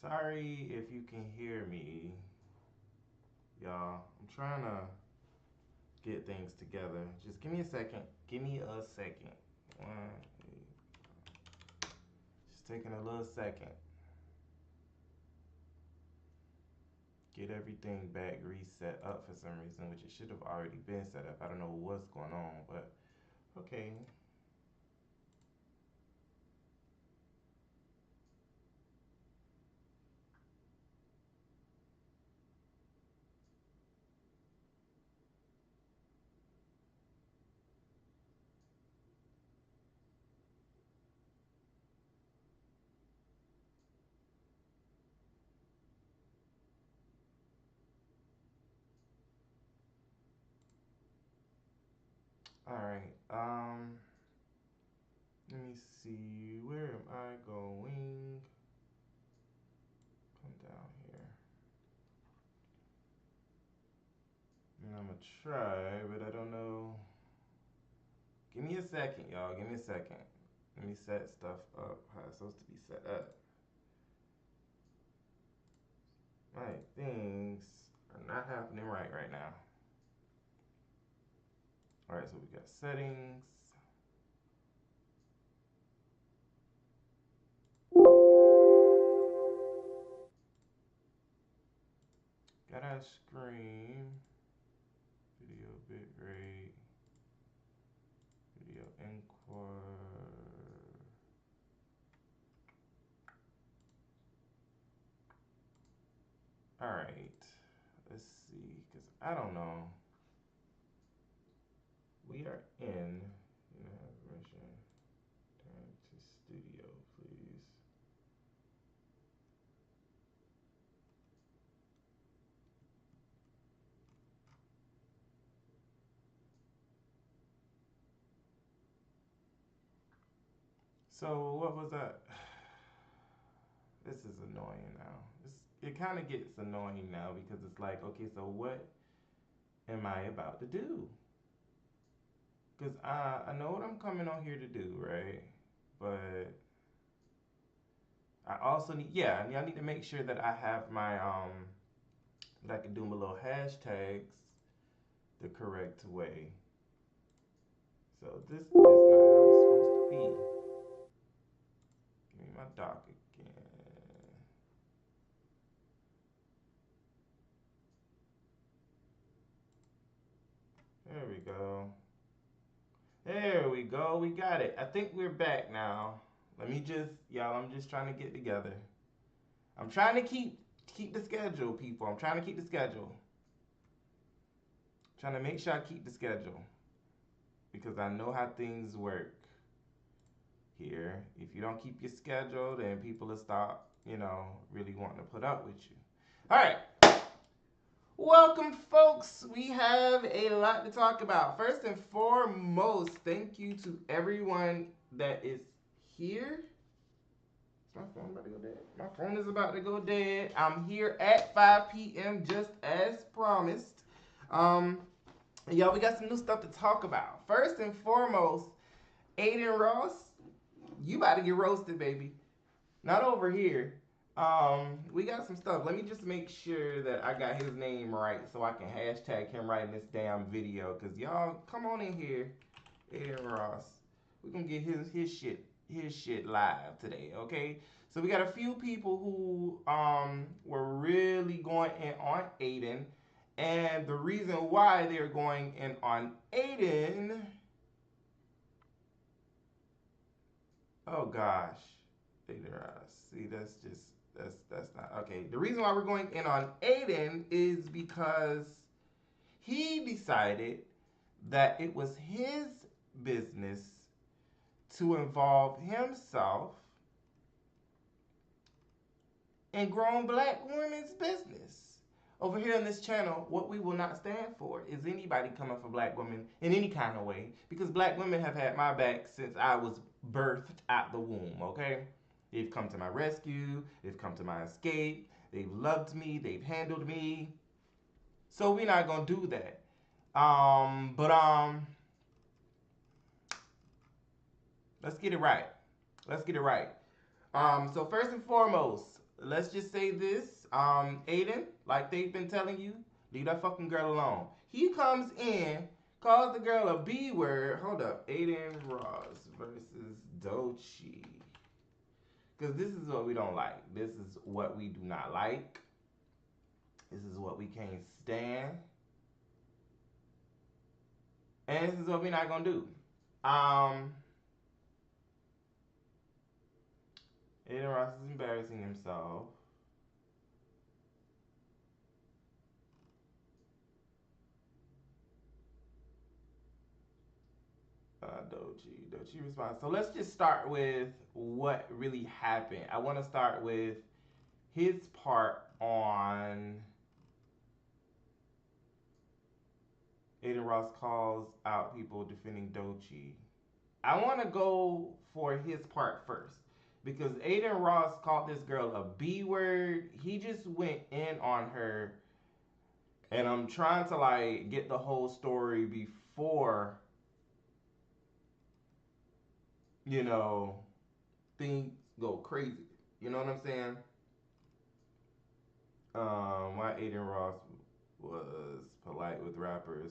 Sorry if you can hear me, y'all. I'm trying to get things together. Just give me a second. Give me a second. One, just taking a little second. Get everything back reset up for some reason, which it should have already been set up. I don't know what's going on, but okay. All right. Let me see. Where am I going? Come down here. And I'm gonna try, but I don't know. Give me a second, y'all. Give me a second. Let me set stuff up how it's supposed to be set up. My things are not happening right now. All right, so we got settings. Got our screen. Video bitrate. Video enquire. All right, let's see, because I don't know. We are in, you know, permission. Turn to studio, please. So what was that? This is annoying now. It kind of gets annoying now because it's like, okay, so what am I about to do? Because I know what I'm coming on here to do, right? But I also need, yeah, I need to make sure that I have my, that I can do my little hashtags the correct way. So this is not how it's supposed to be. Give me my dock again. There we go. There we go. We got it. I think we're back now. Let me just, y'all, I'm just trying to get together. I'm trying to keep the schedule, people. I'm trying to keep the schedule. Trying to make sure I keep the schedule because I know how things work here. If you don't keep your schedule, then people will stop, really wanting to put up with you. All right. Welcome, folks. We have a lot to talk about. First and foremost, thank you to everyone that is here. Is my phone about to go dead? My phone is about to go dead. I'm here at 5 p.m. just as promised. Y'all, we got some new stuff to talk about. First and foremost, Adin Ross, you about to get roasted, baby. Not over here. We got some stuff. Let me just make sure that I got his name right so I can hashtag him right in this damn video. Cause y'all, come on in here, Adin Ross. We're gonna get his shit live today, okay? So we got a few people who were really going in on Adin, and the reason why they're going in on Adin. Oh gosh, Adin Ross. See, that's not okay. The reason why we're going in on Adin is because he decided that it was his business to involve himself in grown black women's business. Over here on this channel, what we will not stand for is anybody coming for black women in any kind of way, because black women have had my back since I was birthed out the womb, okay? They've come to my rescue, they've come to my escape, they've loved me, they've handled me. So we're not gonna do that. But let's get it right. Let's get it right. So first and foremost, let's just say this. Aiden, like they've been telling you, leave that fucking girl alone. He comes in, calls the girl a B word. Hold up. Aiden Ross versus Doechii. Because this is what we don't like. This is what we do not like. This is what we can't stand. And this is what we're not going to do. Aiden Ross is embarrassing himself. Doechii responds. So let's just start with what really happened. I want to start with his part on Aiden Ross calls out people defending Doechii. I want to go for his part first because Aiden Ross called this girl a B word. He just went in on her, and I'm trying to like get the whole story before you know things go crazy. You know what I'm saying? Why Aiden Ross was polite with rappers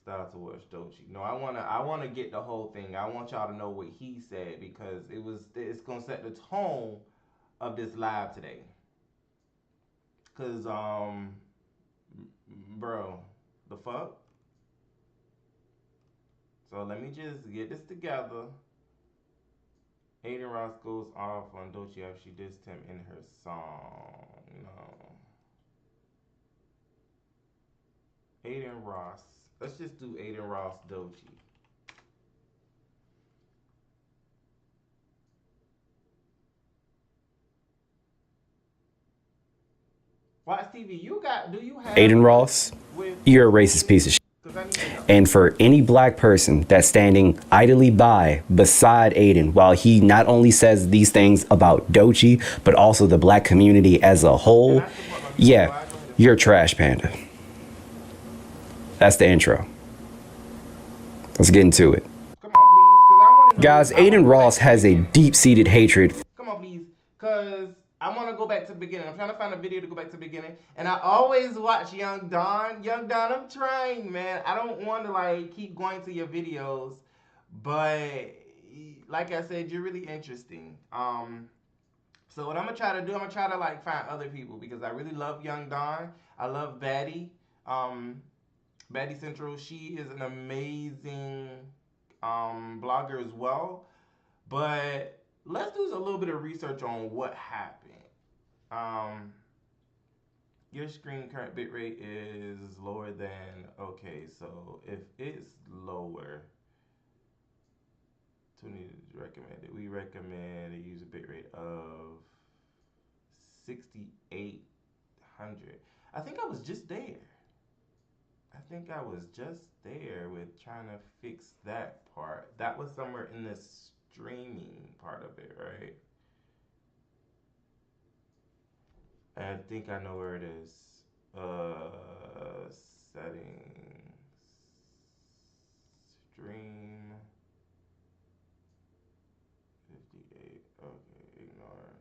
style towards Doechii. No, I wanna get the whole thing. I want y'all to know what he said because it's gonna set the tone of this live today. Cause bro, the fuck. So let me just get this together. Aiden Ross goes off on Doechii after she dissed him in her song. No. Aiden Ross. Let's just do Aiden Ross Doechii. Watch TV. Do you have Aiden Ross, with you're a racist piece of shit. because I need to know. And for any black person that's standing idly by beside Aiden while he not only says these things about Doechii, but also the black community as a whole, yeah, you're a trash panda. That's the intro. Let's get into it. Come on, please, because I want to know. Guys, Aiden Ross has a deep-seated hatred. Come on, please, because I want to go back to the beginning. I'm trying to find a video to go back to the beginning, and I always watch Young Don. Young Don, I'm trying, man. I don't want to like keep going to your videos, but like I said, you're really interesting. So what I'm gonna try to do, I'm gonna try to like find other people because I really love Young Don. I love Batty. Batty Central. She is an amazing blogger as well. But let's do a little bit of research on what happened. Um, your screen current bitrate is lower than, okay, so if it's lower, 20 is recommended. We recommend a user bitrate of 6,800. I think I was just there. I think I was just there with trying to fix that part. That was somewhere in the streaming part of it, right? I think I know where it is. Settings, stream, 58. Okay, ignore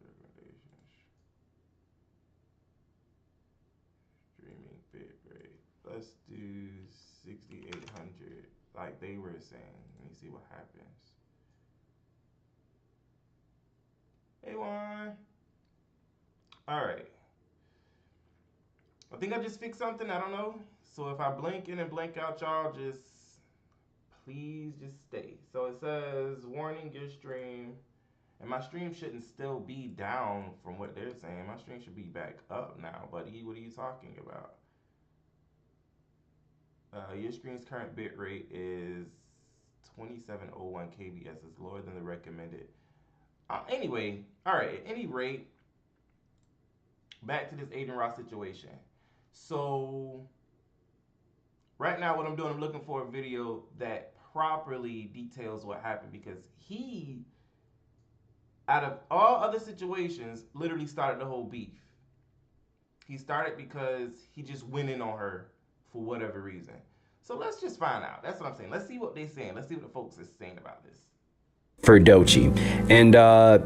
recommendations. Streaming bitrate. Let's do 6,800, like they were saying. Let me see what happens. Hey, Juan. All right. I think I just fixed something. I don't know. So if I blink in and blink out, y'all just please just stay. So it says warning your stream, and my stream shouldn't still be down from what they're saying. My stream should be back up now, buddy. What are you talking about? Your screen's current bit rate is 2701 kbs. It's lower than the recommended. Anyway, all right. At any rate, back to this Aiden Ross situation. So right now, what I'm doing, I'm looking for a video that properly details what happened because he, out of all other situations, literally started the whole beef. He started because he just went in on her for whatever reason. So let's just find out. That's what I'm saying. Let's see what they're saying. Let's see what the folks are saying about this. for Doechii. And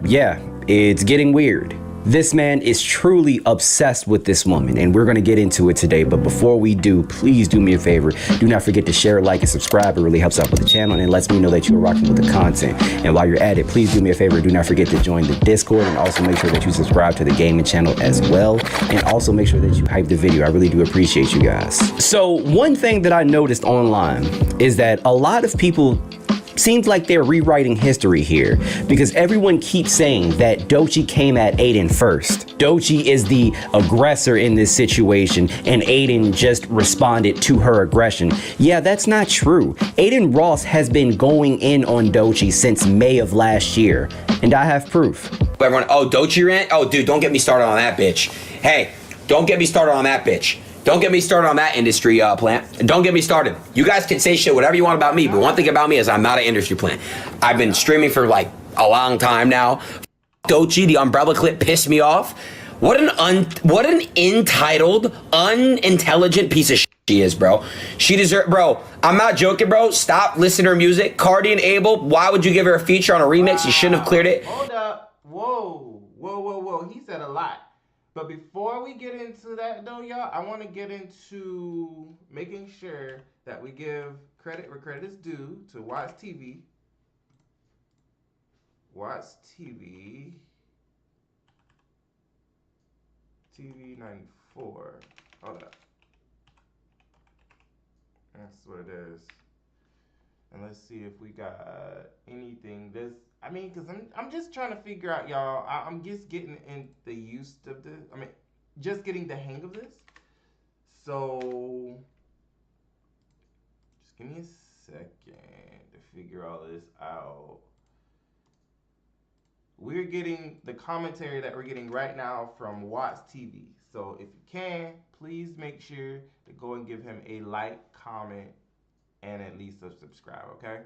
yeah, it's getting weird. This man is truly obsessed with this woman, and we're going to get into it today. But before we do, please do me a favor. Do not forget to share, like, and subscribe. It really helps out with the channel and lets me know that you're rocking with the content. And while you're at it, please do me a favor. Do not forget to join the Discord, and also make sure that you subscribe to the gaming channel as well. And also make sure that you hype the video. I really do appreciate you guys. So one thing that I noticed online is that a lot of people seems like they're rewriting history here, because everyone keeps saying that Doechii came at Adin first. Doechii is the aggressor in this situation, and Adin just responded to her aggression. Yeah, that's not true. Adin Ross has been going in on Doechii since May of last year, and I have proof. Everyone, oh, Doechii rant? Oh, dude, don't get me started on that bitch. Hey, don't get me started on that bitch. Don't get me started on that industry plant. Don't get me started. You guys can say shit, whatever you want about me, but one thing about me is I'm not an industry plant. I've been streaming for like a long time now. Doechii, the umbrella clip pissed me off. What an entitled, unintelligent piece of shit she is, bro. She deserves, bro. I'm not joking, bro. Stop listening to her music. Cardi and Abel, why would you give her a feature on a remix? You shouldn't have cleared it. Hold up. Whoa. He said a lot. But before we get into that, though, y'all, I want to get into making sure that we give credit where credit is due to Watts TV. Watts TV. TV 94. Hold up. That's what it is. And let's see if we got anything. This, I mean, because I'm just trying to figure out, y'all. I'm just getting in the use of this. I mean, just getting the hang of this. So, just give me a second to figure all this out. We're getting the commentary that we're getting right now from Watts TV. So, if you can, please make sure to go and give him a like, comment, and at least a subscribe, okay?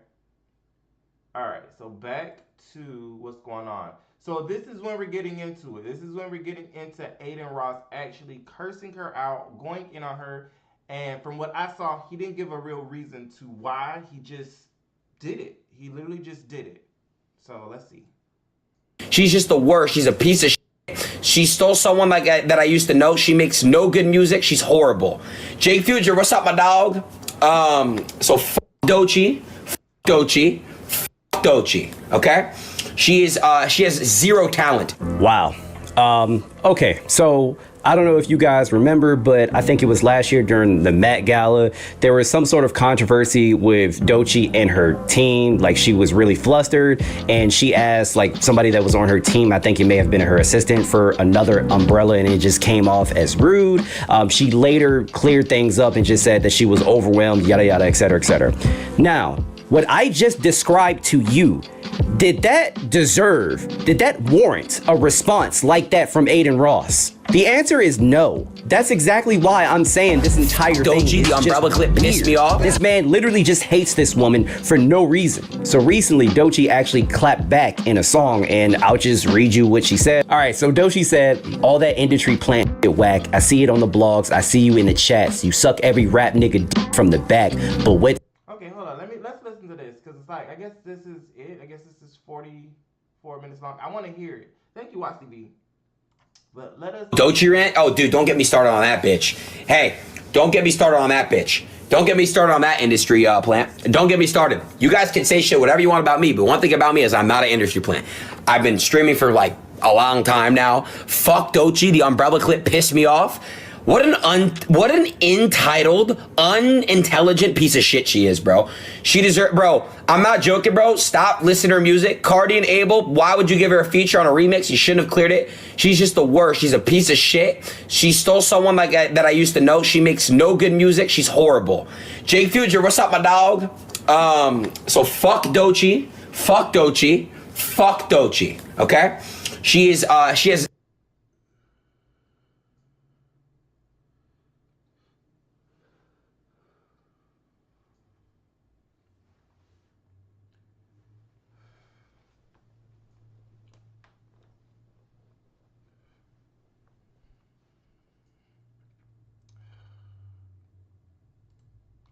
All right, so back to what's going on. So this is when we're getting into it. This is when we're getting into Adin Ross actually cursing her out, going in on her. And from what I saw, he didn't give a real reason to why. He just did it. He literally just did it. So let's see. She's just the worst. She's a piece of shit. She stole someone like that I used to know. She makes no good music. She's horrible. Jake Future, what's up, my dog? So f Doechii, okay? She has zero talent. Wow. Okay, so I don't know if you guys remember, but I think it was last year during the Met Gala, there was some sort of controversy with Doechii and her team. Like, she was really flustered, and she asked like somebody that was on her team, I think it may have been her assistant, for another umbrella, and it just came off as rude. She later cleared things up and just said that she was overwhelmed, yada yada, etc., etc. Now, what I just described to you, did that warrant a response like that from Adin Ross? The answer is no. That's exactly why I'm saying this entire thing Doechii, is the umbrella clip pissed me off. This man literally just hates this woman for no reason. So recently, Doechii actually clapped back in a song, and I'll just read you what she said. All right, so Doechii said, all that industry plant shit whack. I see it on the blogs. I see you in the chats. You suck every rap nigga dick from the back. But what? Okay, hold on. Let's listen to this, because it's like, I guess this is it. I guess this is 44 minutes long. I want to hear it. Thank you, Watts TV. But let us. Doechii rant? Oh, dude, don't get me started on that bitch. Hey, don't get me started on that bitch. Don't get me started on that industry plant. Don't get me started. You guys can say shit, whatever you want about me, but one thing about me is I'm not an industry plant. I've been streaming for like a long time now. Fuck Doechii, the umbrella clip pissed me off. What an entitled, unintelligent piece of shit she is, bro. She deserves, bro. I'm not joking, bro. Stop listening to her music. Cardi and Abel, why would you give her a feature on a remix? You shouldn't have cleared it. She's just the worst. She's a piece of shit. She stole someone like that I used to know. She makes no good music. She's horrible. Jake Future, what's up, my dog? So fuck Doechii, okay? She has.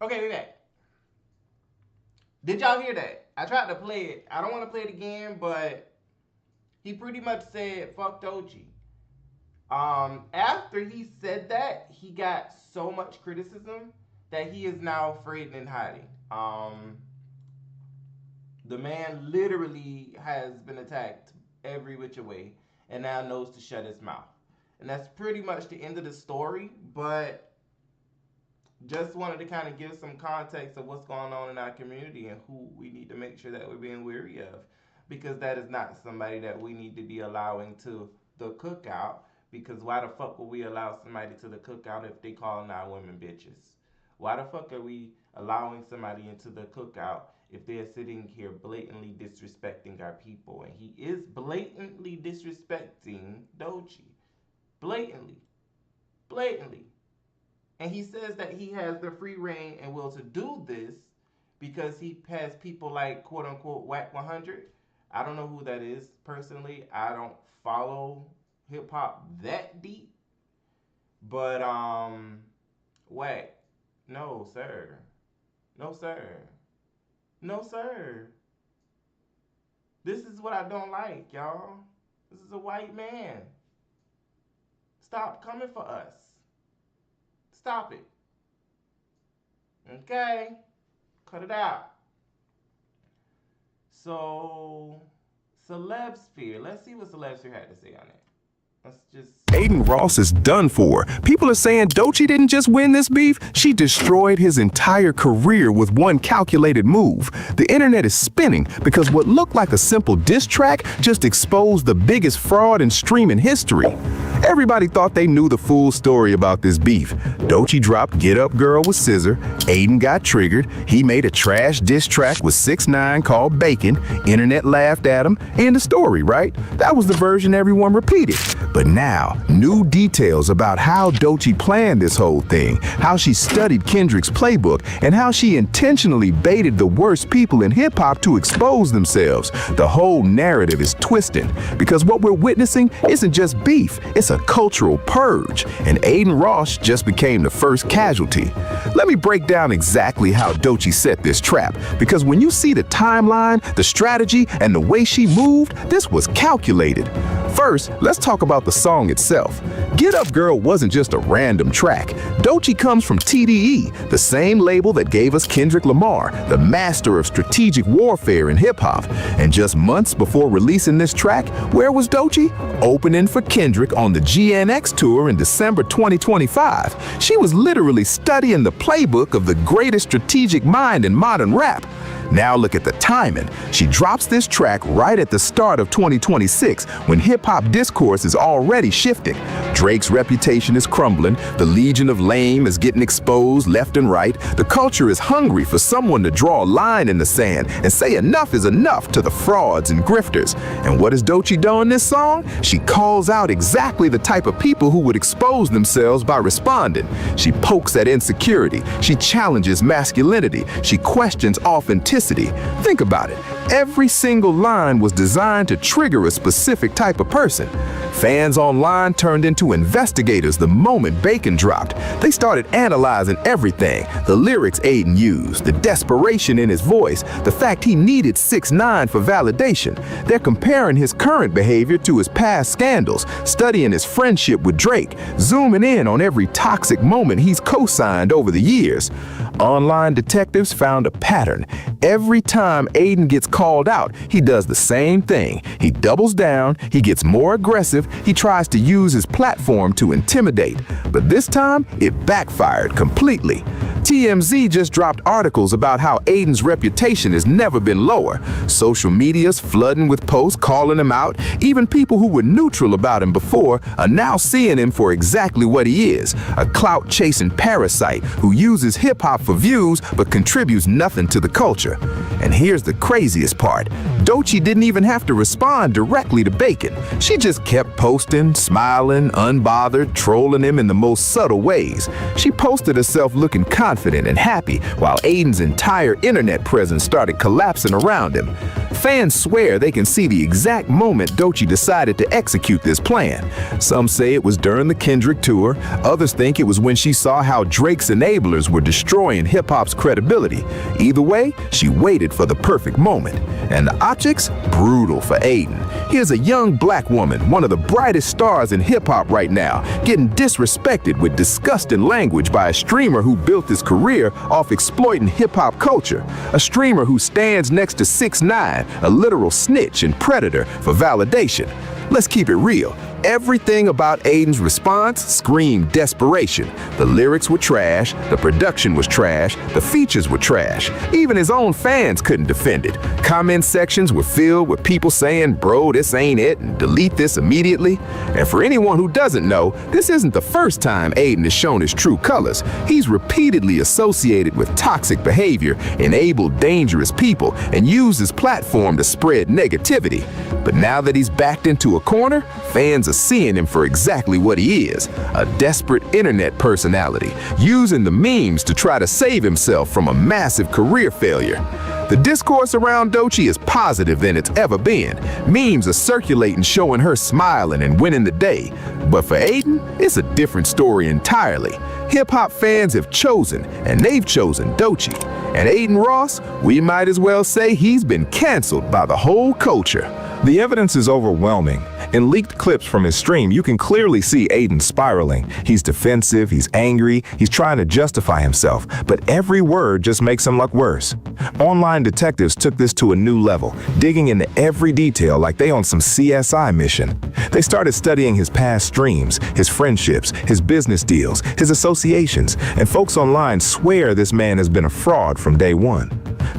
Okay, we back. Did y'all hear that? I tried to play it. I don't want to play it again, but he pretty much said, fuck Doechii. After he said that, he got so much criticism that he is now afraid and in hiding. The man literally has been attacked every which way and now knows to shut his mouth. And that's pretty much the end of the story, but just wanted to kind of give some context of what's going on in our community and who we need to make sure that we're being wary of, because that is not somebody that we need to be allowing to the cookout, because why the fuck would we allow somebody to the cookout if they calling our women bitches? Why the fuck are we allowing somebody into the cookout if they're sitting here blatantly disrespecting our people? And he is blatantly disrespecting Doechii. Blatantly. And he says that he has the free reign and will to do this because he has people like quote unquote Wack 100. I don't know who that is personally. I don't follow hip hop that deep. But Wack, no sir. No sir. No sir. This is what I don't like, y'all. This is a white man. Stop coming for us. Stop it. Okay? Cut it out. So, Celebsphere. Let's see what Celebsphere had to say on it. Let's just... Adin Ross is done for. People are saying Doechii didn't just win this beef, she destroyed his entire career with one calculated move. The internet is spinning because what looked like a simple diss track just exposed the biggest fraud in streaming history. Everybody thought they knew the full story about this beef. Doechii dropped Get Up Girl with SZA, Adin got triggered, he made a trash diss track with 6ix9ine called Bacon, internet laughed at him, end of story, right? That was the version everyone repeated. But now, new details about how Doechii planned this whole thing, how she studied Kendrick's playbook, and how she intentionally baited the worst people in hip-hop to expose themselves. The whole narrative is twisting, because what we're witnessing isn't just beef, it's a cultural purge, and Adin Ross just became the first casualty. Let me break down exactly how Doechii set this trap, because when you see the timeline, the strategy, and the way she moved, this was calculated. First, let's talk about the song itself. Get Up Girl wasn't just a random track. Doechii comes from TDE, the same label that gave us Kendrick Lamar, the master of strategic warfare in hip-hop. And just months before releasing this track, where was Doechii? Opening for Kendrick on the GNX tour in December 2025. She was literally studying the playbook of the greatest strategic mind in modern rap. Now look at the timing. She drops this track right at the start of 2026 when hip-hop discourse is already shifting. Drake's reputation is crumbling, the Legion of Lame is getting exposed left and right. The culture is hungry for someone to draw a line in the sand and say enough is enough to the frauds and grifters. And what does Doechii do in this song? She calls out exactly the type of people who would expose themselves by responding. She pokes at insecurity. She challenges masculinity. She questions authenticity. Think about it. Every single line was designed to trigger a specific type of person. Fans online turned into investigators the moment Bacon dropped. They started analyzing everything. The lyrics Adin used, the desperation in his voice, the fact he needed 6ix9ine for validation. They're comparing his current behavior to his past scandals, studying his friendship with Drake, zooming in on every toxic moment he's co-signed over the years. Online detectives found a pattern. Every time Adin gets called out, he does the same thing. He doubles down, he gets more aggressive, he tries to use his platform to intimidate. But this time, it backfired completely. TMZ just dropped articles about how Adin's reputation has never been lower. Social media's flooding with posts calling him out. Even people who were neutral about him before are now seeing him for exactly what he is, a clout-chasing parasite who uses hip-hop for views but contributes nothing to the culture. And here's the craziest part. Doechii didn't even have to respond directly to Bacon. She just kept posting, smiling, unbothered, trolling him in the most subtle ways. She posted herself looking confident and happy while Adin's entire internet presence started collapsing around him. Fans swear they can see the exact moment Doechii decided to execute this plan. Some say it was during the Kendrick tour, others think it was when she saw how Drake's enablers were destroying hip-hop's credibility. Either way, she waited for the perfect moment. And the optics? Brutal for Aiden. Here's a young black woman, one of the brightest stars in hip-hop right now, getting disrespected with disgusting language by a streamer who built his career off exploiting hip-hop culture. A streamer who stands next to 6ix9ine, a literal snitch and predator, for validation. Let's keep it real. Everything about Aiden's response screamed desperation. The lyrics were trash, the production was trash, the features were trash. Even his own fans couldn't defend it. Comment sections were filled with people saying, "Bro, this ain't it," and "delete this immediately." And for anyone who doesn't know, this isn't the first time Aiden has shown his true colors. He's repeatedly associated with toxic behavior, enabled dangerous people, and used his platform to spread negativity. But now that he's backed into a corner, fans are seeing him for exactly what he is, a desperate internet personality, using the memes to try to save himself from a massive career failure. The discourse around Doechii is positive than it's ever been. Memes are circulating showing her smiling and winning the day. But for Aiden, it's a different story entirely. Hip-hop fans have chosen, and they've chosen Doechii. And Aiden Ross, we might as well say he's been canceled by the whole culture. The evidence is overwhelming. In leaked clips from his stream, you can clearly see Aiden spiraling. He's defensive, he's angry, he's trying to justify himself, but every word just makes him look worse. Online detectives took this to a new level, digging into every detail like they on some CSI mission. They started studying his past streams, his friendships, his business deals, his associations, and folks online swear this man has been a fraud from day one.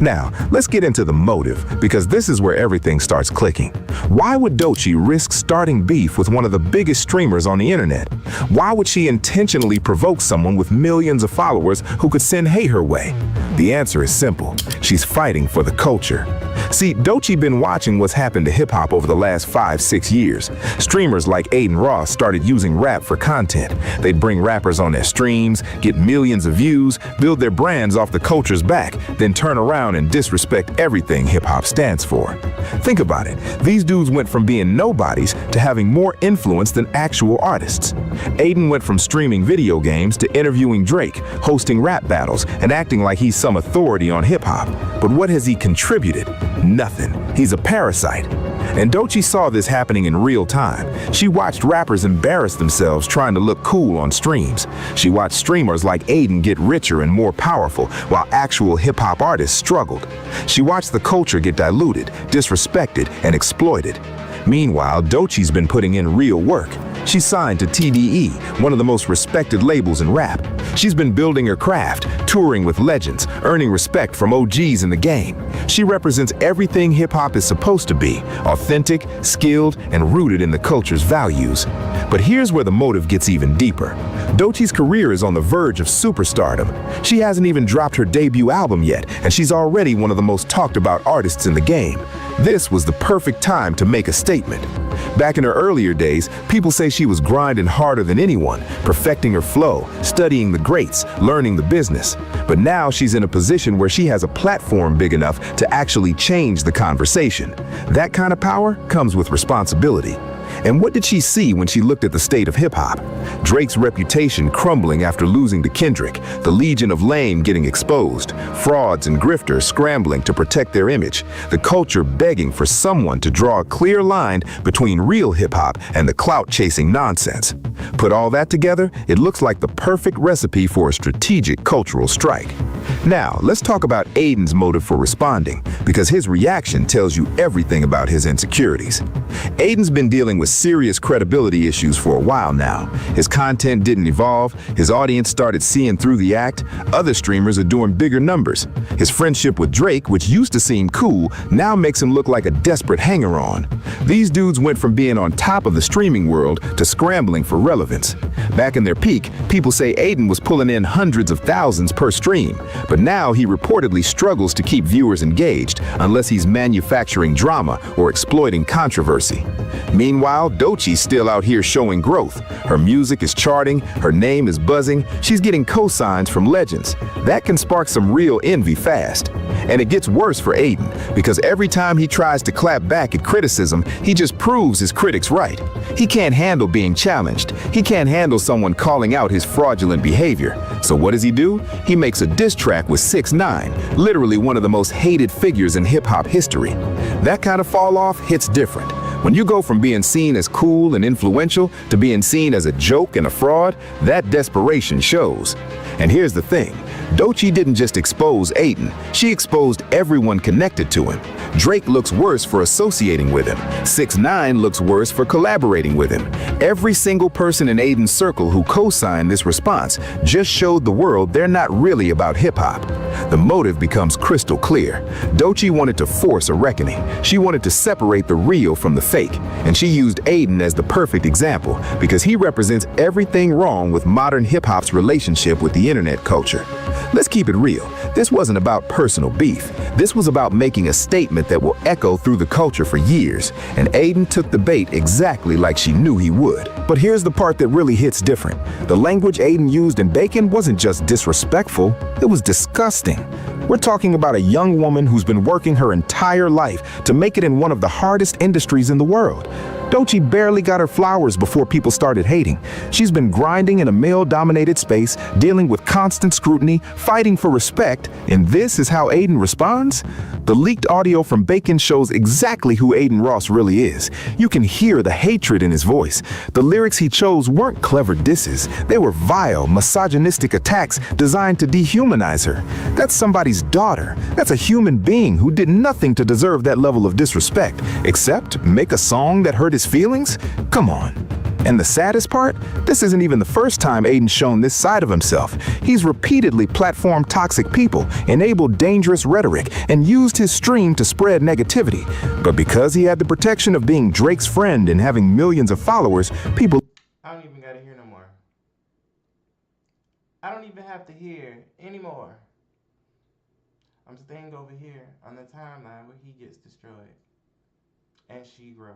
Now, let's get into the motive, because this is where everything starts clicking. Why would Doechii risk starting beef with one of the biggest streamers on the internet? Why would she intentionally provoke someone with millions of followers who could send hate her way? The answer is simple. She's fighting for the culture. See, Doechii been watching what's happened to hip-hop over the last 5-6 years. Streamers like Aiden Ross started using rap for content. They'd bring rappers on their streams, get millions of views, build their brands off the culture's back, then turn around and disrespect everything hip-hop stands for. Think about it. These dudes went from being nobodies to having more influence than actual artists. Aiden went from streaming video games to interviewing Drake, hosting rap battles, and acting like he's some authority on hip-hop. But what has he contributed? Nothing. He's a parasite. And Doechii saw this happening in real time. She watched rappers embarrass themselves trying to look cool on streams. She watched streamers like Aiden get richer and more powerful, while actual hip-hop artists struggled. She watched the culture get diluted, disrespected, and exploited. Meanwhile, Doechii's been putting in real work. She's signed to TDE, one of the most respected labels in rap. She's been building her craft, touring with legends, earning respect from OGs in the game. She represents everything hip-hop is supposed to be, authentic, skilled, and rooted in the culture's values. But here's where the motive gets even deeper. Doechii's career is on the verge of superstardom. She hasn't even dropped her debut album yet, and she's already one of the most talked about artists in the game. This was the perfect time to make a statement. Back in her earlier days, people say she was grinding harder than anyone, perfecting her flow, studying the greats, learning the business. But now she's in a position where she has a platform big enough to actually change the conversation. That kind of power comes with responsibility. And what did she see when she looked at the state of hip-hop? Drake's reputation crumbling after losing to Kendrick, the Legion of Lame getting exposed, frauds and grifters scrambling to protect their image, the culture begging for someone to draw a clear line between real hip-hop and the clout-chasing nonsense. Put all that together, it looks like the perfect recipe for a strategic cultural strike. Now, let's talk about Aiden's motive for responding, because his reaction tells you everything about his insecurities. Aiden's been dealing with serious credibility issues for a while now. His content didn't evolve, his audience started seeing through the act, other streamers are doing bigger numbers. His friendship with Drake, which used to seem cool, now makes him look like a desperate hanger-on. These dudes went from being on top of the streaming world to scrambling for relevance. Back in their peak, people say Aiden was pulling in hundreds of thousands per stream. But now he reportedly struggles to keep viewers engaged unless he's manufacturing drama or exploiting controversy. Meanwhile, Doechie's still out here showing growth. Her music is charting, her name is buzzing, she's getting cosigns from legends. That can spark some real envy fast. And it gets worse for Aiden, because every time he tries to clap back at criticism, he just proves his critics right. He can't handle being challenged. He can't handle someone calling out his fraudulent behavior. So what does he do? He makes a diss track with 6ix9ine, literally one of the most hated figures in hip-hop history. That kind of fall off hits different. When you go from being seen as cool and influential to being seen as a joke and a fraud, that desperation shows. And here's the thing. Doechii didn't just expose Aiden, she exposed everyone connected to him. Drake looks worse for associating with him. 6ix9ine looks worse for collaborating with him. Every single person in Aiden's circle who co-signed this response just showed the world they're not really about hip-hop. The motive becomes crystal clear. Doechii wanted to force a reckoning. She wanted to separate the real from the fake. And she used Aiden as the perfect example because he represents everything wrong with modern hip-hop's relationship with the internet culture. Let's keep it real. This wasn't about personal beef. This was about making a statement that will echo through the culture for years. And Aiden took the bait exactly like she knew he would. But here's the part that really hits different. The language Aiden used in Bacon wasn't just disrespectful, it was disgusting. We're talking about a young woman who's been working her entire life to make it in one of the hardest industries in the world. Doechii barely got her flowers before people started hating. She's been grinding in a male-dominated space, dealing with constant scrutiny, fighting for respect, and this is how Aiden responds? The leaked audio from Bacon shows exactly who Aiden Ross really is. You can hear the hatred in his voice. The lyrics he chose weren't clever disses. They were vile, misogynistic attacks designed to dehumanize her. That's somebody's daughter. That's a human being who did nothing to deserve that level of disrespect, except make a song that hurt his feelings? Come on. And the saddest part? This isn't even the first time Aiden's shown this side of himself. He's repeatedly platformed toxic people, enabled dangerous rhetoric, and used his stream to spread negativity. But because he had the protection of being Drake's friend and having millions of followers, people... I don't even gotta hear no more. I don't even have to hear anymore. I'm staying over here on the timeline where he gets destroyed. And she grows.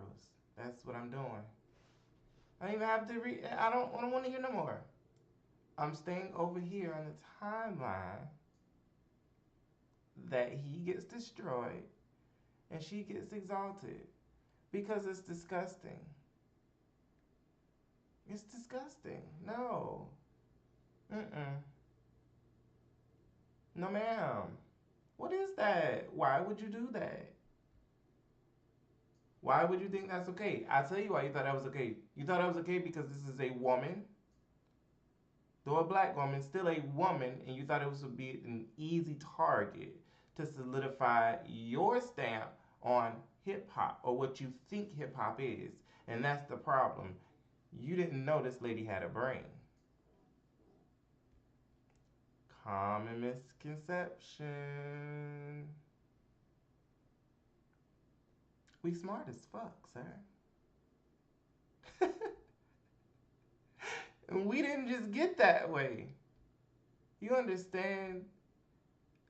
That's what I'm doing. I don't even have to read. I don't want to hear no more. I'm staying over here on the timeline that he gets destroyed and she gets exalted because it's disgusting. It's disgusting. No. No, ma'am. What is that? Why would you do that? Why would you think that's okay? I'll tell you why you thought that was okay. You thought that was okay because this is a woman. Though a black woman, still a woman, and you thought it was to be an easy target to solidify your stamp on hip-hop or what you think hip-hop is. And that's the problem. You didn't know this lady had a brain. Common misconception. We smart as fuck, sir. And we didn't just get that way. You understand?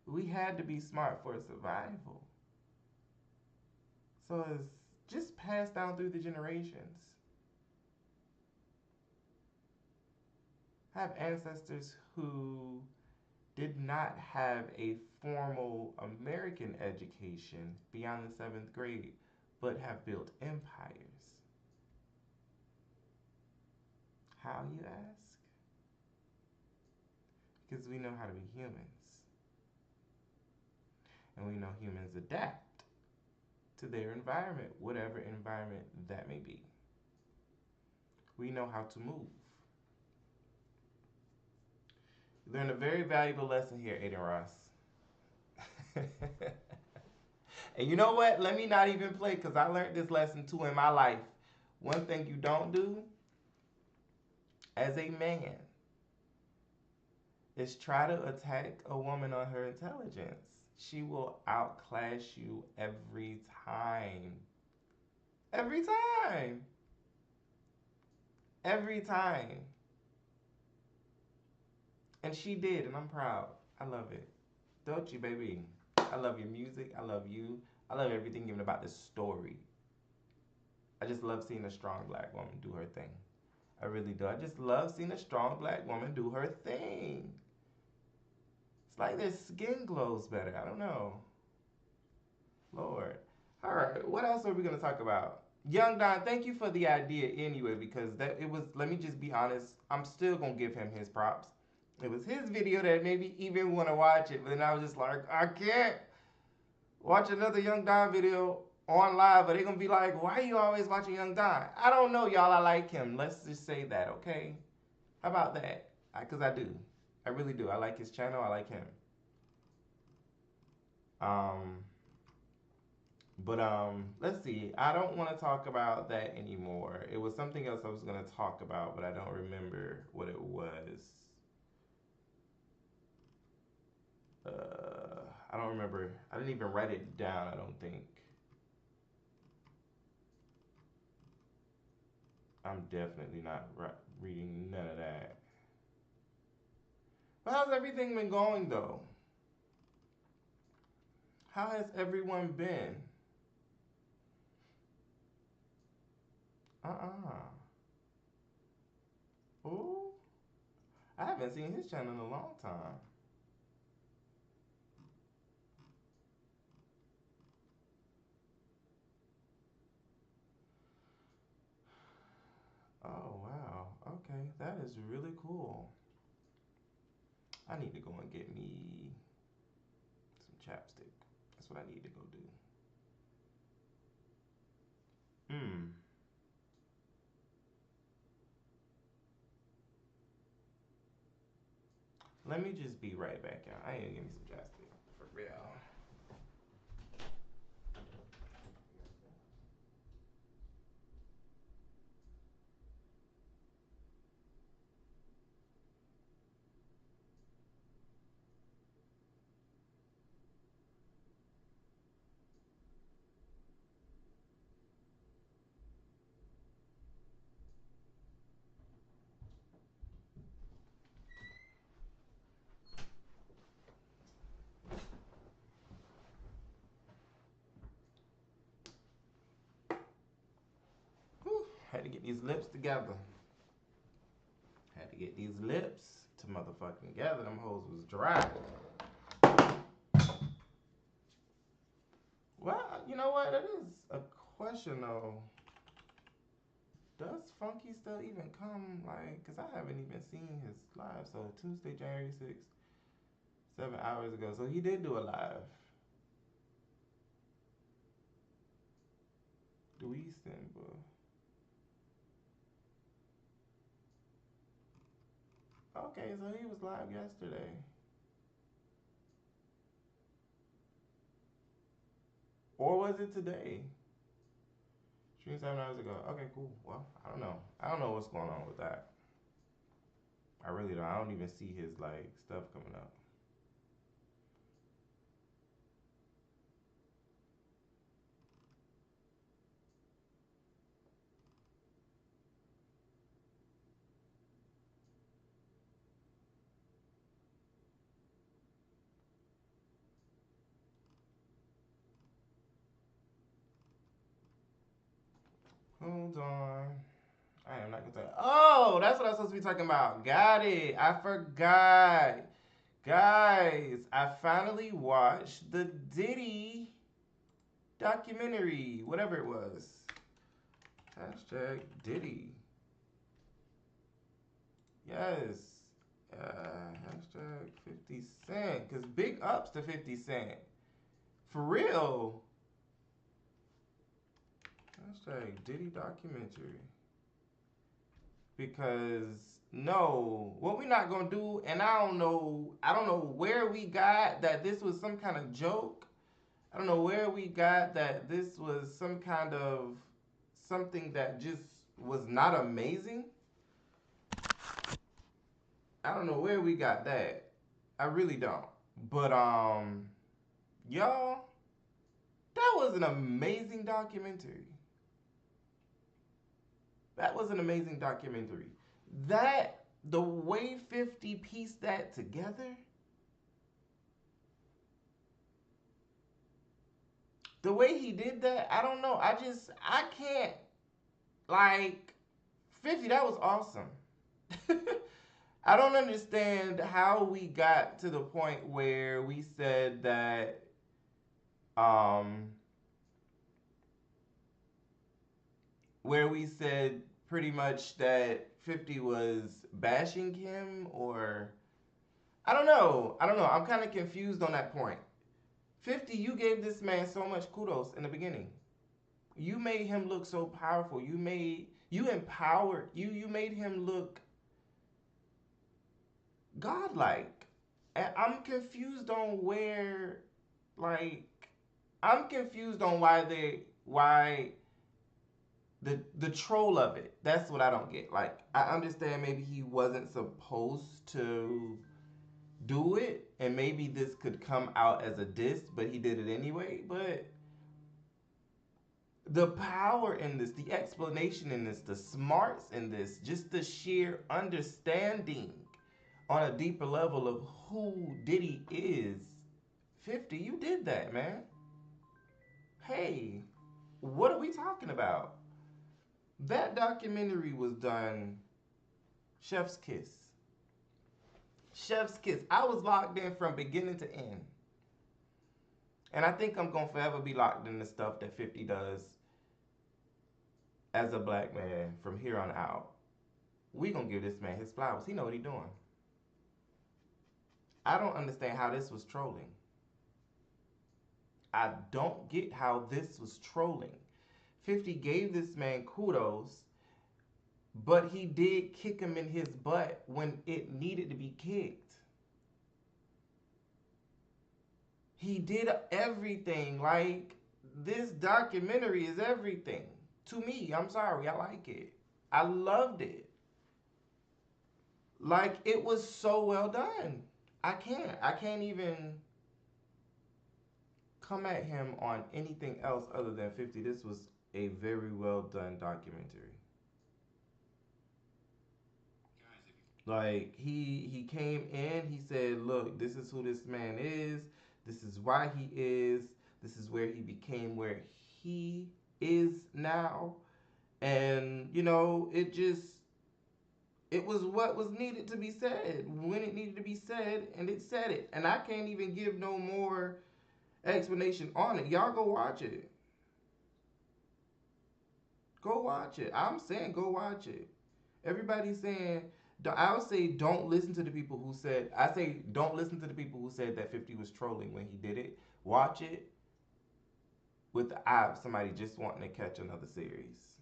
We had to be smart for survival. So it's just passed down through the generations. I have ancestors who did not have a formal American education beyond the 7th grade, but have built empires. How, you ask? Because we know how to be humans. And we know humans adapt to their environment, whatever environment that may be. We know how to move. You learned a very valuable lesson here, Aiden Ross. And you know what? Let me not even play because I learned this lesson too in my life. One thing you don't do as a man is try to attack a woman on her intelligence. She will outclass you every time. Every time. Every time. And she did, and I'm proud. I love it. Doechii, baby. I love your music. I love you. I love everything even about this story. I just love seeing a strong black woman do her thing. I really do. I just love seeing a strong black woman do her thing. It's like their skin glows better. I don't know. Lord. All right. What else are we gonna talk about? Young Don, thank you for the idea anyway, because that it was. Let me just be honest. I'm still gonna give him his props. It was his video that made me even want to watch it, but then I was just like, I can't watch another Young Don video on live, but they're gonna be like, why are you always watching Young Don? I don't know, y'all. I like him. Let's just say that, okay? How about that? Because I do. I really do. I like his channel. I like him. Let's see. I don't want to talk about that anymore. It was something else I was gonna talk about, but I don't remember what it was. I don't remember. I didn't even write it down, I don't think. I'm definitely not reading none of that. But how's everything been going, though? How has everyone been? Ooh. I haven't seen his channel in a long time. Oh, wow. Okay, that is really cool. I need to go and get me some chapstick. That's what I need to go do. Let me just be right back, y'all. I need to get me some chapstick. For real. Whew. Had to get these lips together. Had to get these lips to motherfucking together. Them hoes was dry. Well, you know what? That is a question, though. Does Funky still even come? Like, because I haven't even seen his live. So, Tuesday, January 6th, 7 hours ago. So, he did do a live. December. Okay, so he was live yesterday. Or was it today? Stream 7 hours ago. Okay, cool. Well, I don't know. I don't know what's going on with that. I really don't. I don't even see his like stuff coming up. Hold on. I am not gonna say. Oh, that's what I was supposed to be talking about. Got it. I forgot. Guys, I finally watched the Diddy documentary, whatever it was. Hashtag Diddy. Yes. Hashtag 50 Cent. Because big ups to 50 Cent. For real. Hashtag Diddy documentary. Because no, what we not gonna do, and I don't know where we got that this was some kind of joke. I don't know where we got that this was some kind of something that just was not amazing. I don't know where we got that. I really don't. But y'all, that was an amazing documentary. That was an amazing documentary. That, the way 50 pieced that together, the way he did that, I don't know. I can't, like, 50, that was awesome. I don't understand how we got to the point where we said that, where we said pretty much that 50 was bashing him, or I don't know. I'm kind of confused on that point. 50, you gave this man so much kudos in the beginning. You made him look so powerful. You empowered, you made him look godlike. And I'm confused on where, like, I'm confused on why the troll of it. That's what I don't get. Like, I understand maybe he wasn't supposed to do it, and maybe this could come out as a diss, but he did it anyway. But the power in this, the explanation in this, the smarts in this, just the sheer understanding on a deeper level of who Diddy is. 50, you did that, man. Hey, what are we talking about? That documentary was done chef's kiss. Chef's kiss. I was locked in from beginning to end. And I think I'm going to forever be locked in the stuff that 50 does as a black man from here on out. We going to give this man his flowers. He know what he doing. I don't understand how this was trolling. I don't get how this was trolling. 50 gave this man kudos, but he did kick him in his butt when it needed to be kicked. He did everything. Like, this documentary is everything. To me, I'm sorry, I like it. I loved it. Like, it was so well done. I can't even come at him on anything else other than 50. This was a very well done documentary. Like, he came in, he said, look, this is who this man is, this is why he is, this is where he became where he is now. And, you know, it was what was needed to be said when it needed to be said, and it said it. And I can't even give no more explanation on it. Y'all go watch it. Go watch it. I'm saying go watch it. Everybody's saying, I would say don't listen to the people who said, I say don't listen to the people who said that 50 was trolling when he did it. Watch it with the eye of somebody just wanting to catch another series.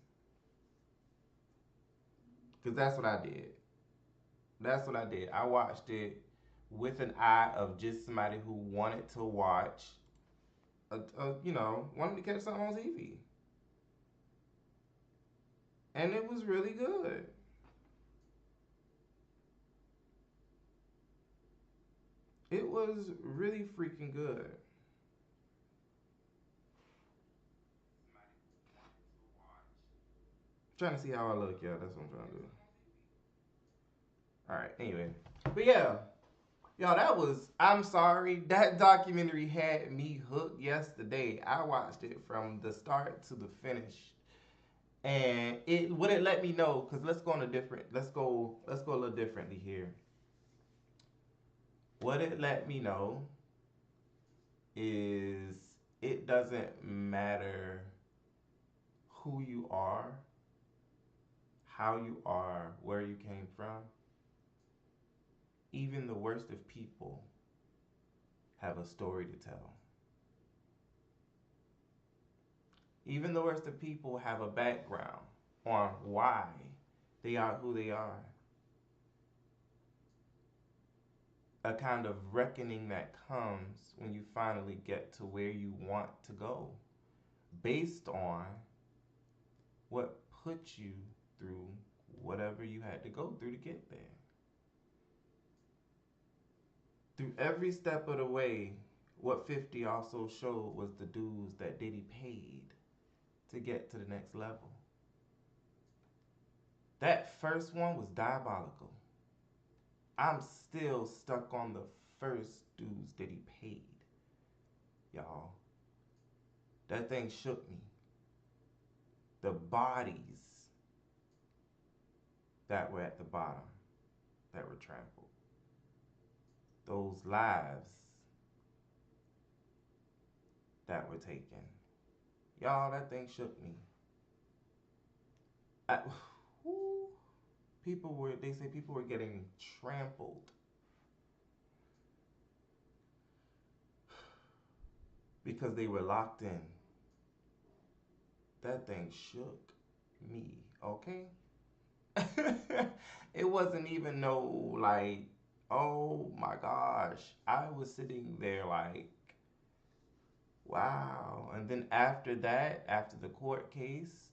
Because that's what I did. That's what I did. I watched it with an eye of just somebody who wanted to watch, wanted to catch something on TV. And it was really good. It was really freaking good. Trying to see how I look, yeah, that's what I'm trying to do. Alright, anyway. But yeah, y'all, I'm sorry, that documentary had me hooked yesterday. I watched it from the start to the finish. And what it let me know, because let's go a little differently here. What it let me know is it doesn't matter who you are, how you are, where you came from. Even the worst of people have a story to tell. Even the worst of people have a background on why they are who they are. A kind of reckoning that comes when you finally get to where you want to go, based on what put you through whatever you had to go through to get there. Through every step of the way, what 50 also showed was the dues that Diddy paid to get to the next level. That first one was diabolical. I'm still stuck on the first dues that he paid, y'all. That thing shook me. The bodies that were at the bottom, that were trampled. Those lives that were taken. Y'all, that thing shook me. I, whew, they say people were getting trampled. Because they were locked in. That thing shook me, okay? It wasn't even no like, oh my gosh. I was sitting there like, wow. And then after that, after the court case,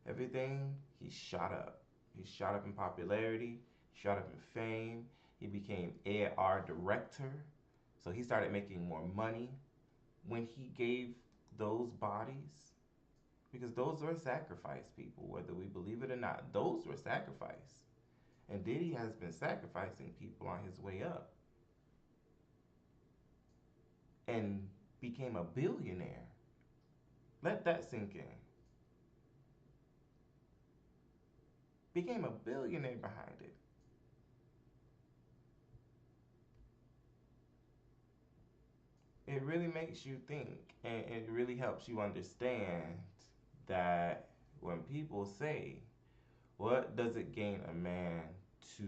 everything, he shot up. He shot up in popularity, shot up in fame. He became AR director. So he started making more money when he gave those bodies, because those were sacrificed people, whether we believe it or not. Those were sacrificed. And Diddy has been sacrificing people on his way up and became a billionaire. Let that sink in. Became a billionaire behind it. It really makes you think, and it really helps you understand that when people say, what does it gain a man to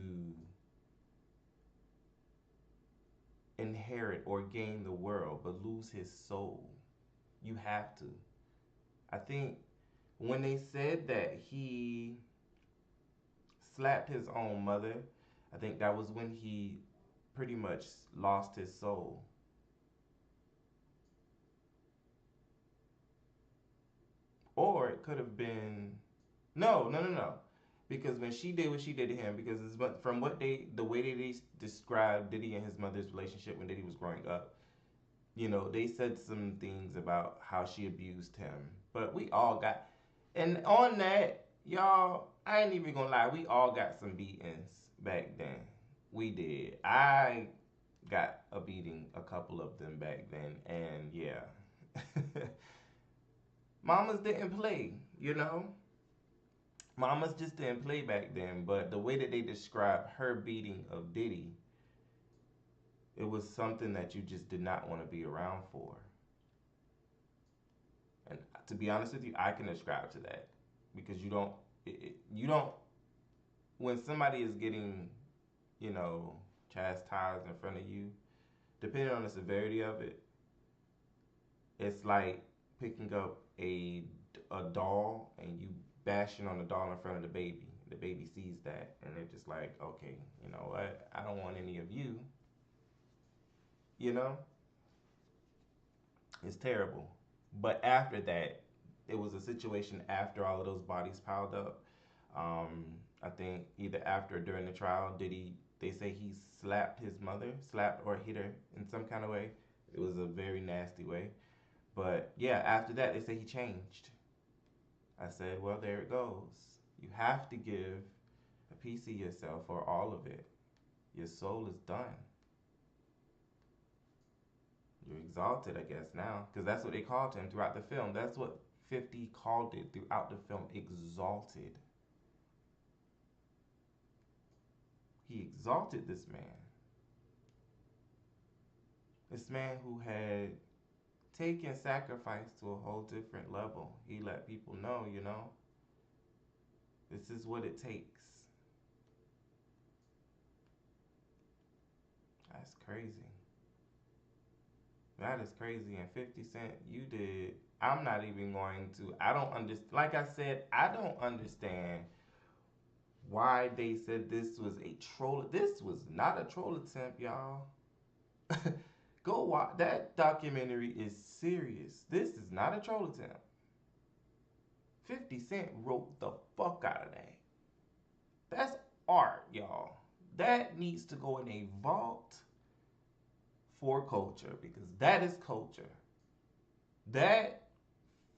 inherit or gain the world but lose his soul? You have to. I think when they said that he slapped his own mother, I think that was when he pretty much lost his soul. Or it could have been no. Because when she did what she did to him, because from the way they described Diddy and his mother's relationship when Diddy was growing up, they said some things about how she abused him. But we all got, and on that, y'all, I ain't even gonna lie, we all got some beatings back then. We did. I got a beating, a couple of them back then, and yeah. Mamas didn't play, Mamas just didn't play back then, but the way that they described her beating of Diddy, it was something that you just did not want to be around for. And to be honest with you, I can ascribe to that, because you don't, when somebody is getting, chastised in front of you, depending on the severity of it, it's like picking up a doll and you bashing on the doll in front of the baby. The baby sees that and they're just like, okay, you know what? I don't want any of you. It's terrible. But after that, it was a situation after all of those bodies piled up. I think either after or during the trial, they say he slapped his mother, slapped or hit her in some kind of way. It was a very nasty way. But yeah, after that, they say he changed. I said, well, there it goes. You have to give a piece of yourself or all of it. Your soul is done. You're exalted, I guess, now. Because that's what they called him throughout the film. That's what 50 called it throughout the film, exalted. He exalted this man. This man who had taken sacrifice to a whole different level. He let people know, this is what it takes. That's crazy. That is crazy. And 50 Cent, you did. I'm not even going to. I don't understand. Like I said, I don't understand why they said this was a troll. This was not a troll attempt, y'all. Go watch. That documentary is serious. This is not a troll attempt. 50 Cent wrote the fuck out of that. That's art, y'all. That needs to go in a vault for culture, because that is culture. That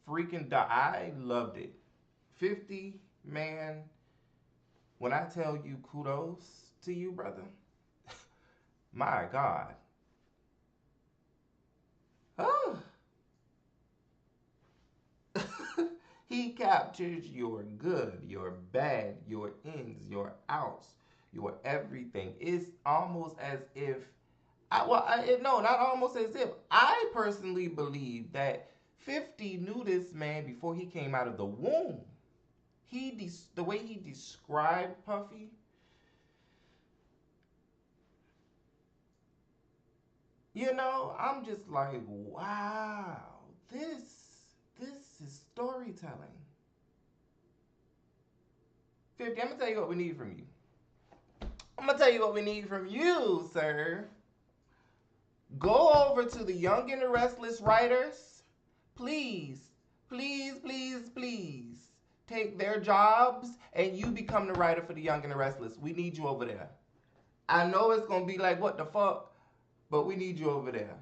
freaking I loved it. 50, man, when I tell you kudos to you, brother, my God. Oh. He captures your good, your bad, your ins, your outs, your everything. It's almost as if, no, not almost as if. I personally believe that 50 knew this man before he came out of the womb. The way he described Puffy, I'm just like, wow, this is storytelling. 50, I'm gonna tell you what we need from you. I'm gonna tell you what we need from you, sir. Go over to the Young and the Restless writers. Please, please, please, please take their jobs and you become the writer for the Young and the Restless. We need you over there. I know it's gonna be like, what the fuck? But we need you over there.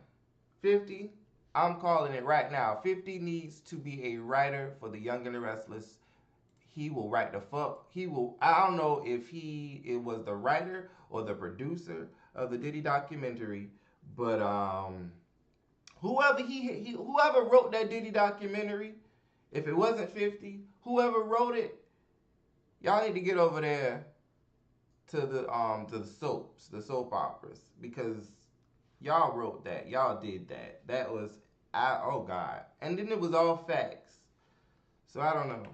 50, I'm calling it right now. 50 needs to be a writer for the Young and the Restless. He will write the fuck. I don't know if it was the writer or the producer of the Diddy documentary, but whoever wrote that Diddy documentary, if it wasn't 50, whoever wrote it, y'all need to get over there to the soaps, the soap operas, because y'all wrote that, y'all did that. That was, oh God, and then it was all facts. So I don't know.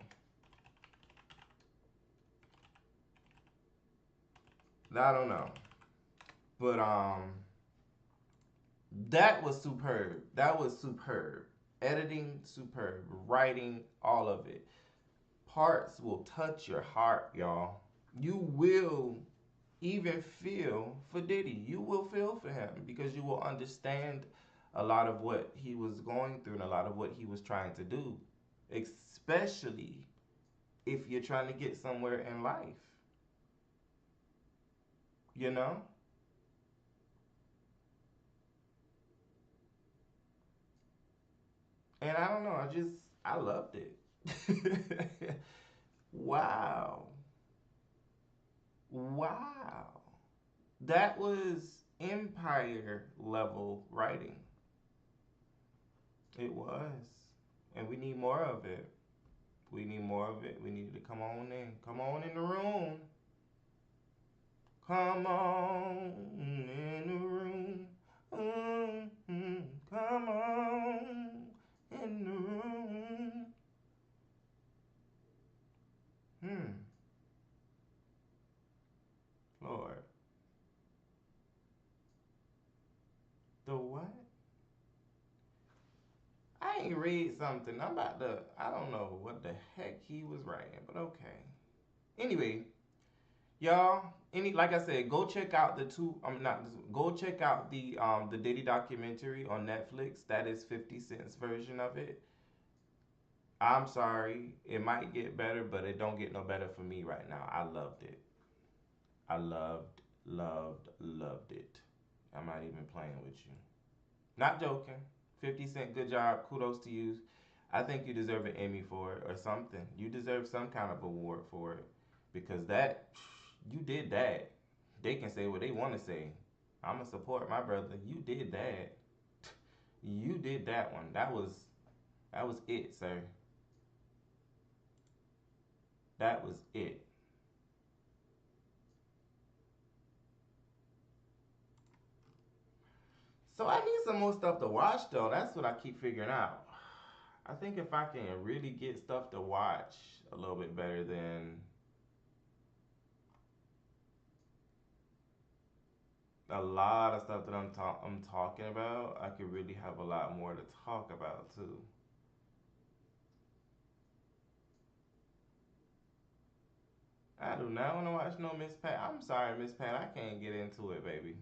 I don't know. But that was superb. That was superb. Editing, superb. Writing, all of it. Parts will touch your heart, y'all. You will even feel for Diddy. You will feel for him because you will understand a lot of what he was going through and a lot of what he was trying to do. Especially if you're trying to get somewhere in life. You know? And I don't know, I loved it. Wow. Wow. That was empire level writing. It was. And we need more of it. We need more of it. We need to come on in. Come on in the room. Come on in the room. Mm-hmm. Come on in the room. Lord. The what? I ain't read something. I don't know what the heck he was writing, but okay. Anyway, y'all, like I said, go check out go check out the Diddy documentary on Netflix. That is 50 Cent's version of it. I'm sorry, it might get better, but it don't get no better for me right now. I loved it. I loved it. I'm not even playing with you. Not joking. 50 Cent, good job. Kudos to you. I think you deserve an Emmy for it or something. You deserve some kind of award for it because you did that. They can say what they want to say. I'm going to support my brother. You did that. You did that one. That was it, sir. That was it. So I need some more stuff to watch though. That's what I keep figuring out. I think if I can really get stuff to watch a little bit better than a lot of stuff that I'm talking about, I could really have a lot more to talk about too. I do not want to watch no Miss Pat. I'm sorry, Miss Pat. I can't get into it, baby.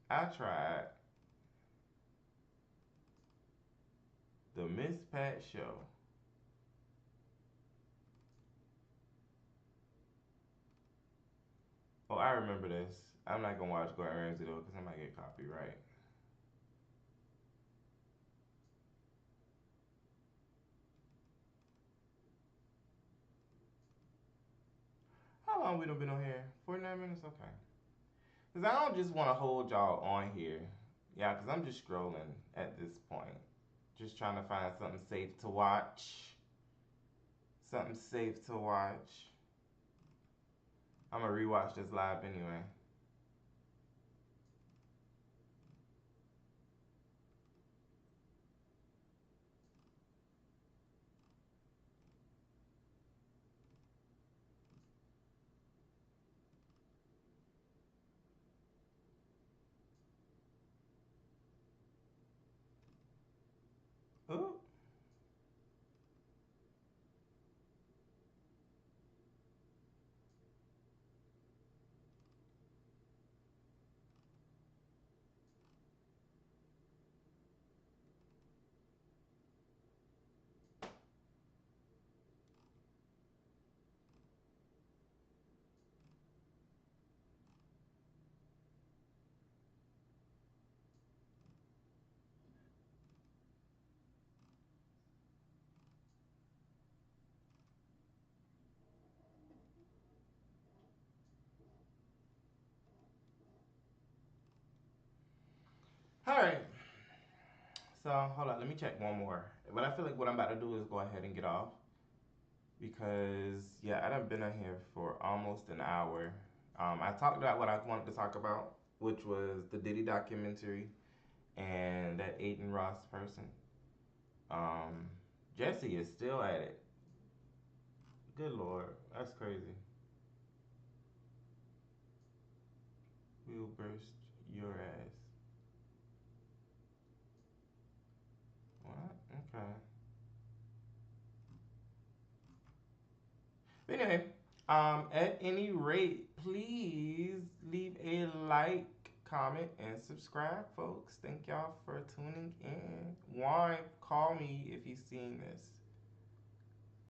I tried. The Miss Pat Show. Oh, I remember this. I'm not gonna watch Gordon Ramsay though, because I might get copyright. How long we done been on here? 49 minutes? Okay. Because I don't just want to hold y'all on here. Yeah, because I'm just scrolling at this point. Just trying to find something safe to watch. something safe to watch. I'm gonna rewatch this live anyway. Ooh. All right. So hold on, let me check one more. But I feel like what I'm about to do is go ahead and get off because yeah, I done been on here for almost an hour. I talked about what I wanted to talk about, which was the Diddy documentary and that Aiden Ross person. Um, Jesse is still at it. Good lord, that's crazy. We'll burst your ass. What? Okay. But anyway, at any rate, please leave a like, comment, and subscribe, folks. Thank y'all for tuning in. Juan, call me if you've seen this.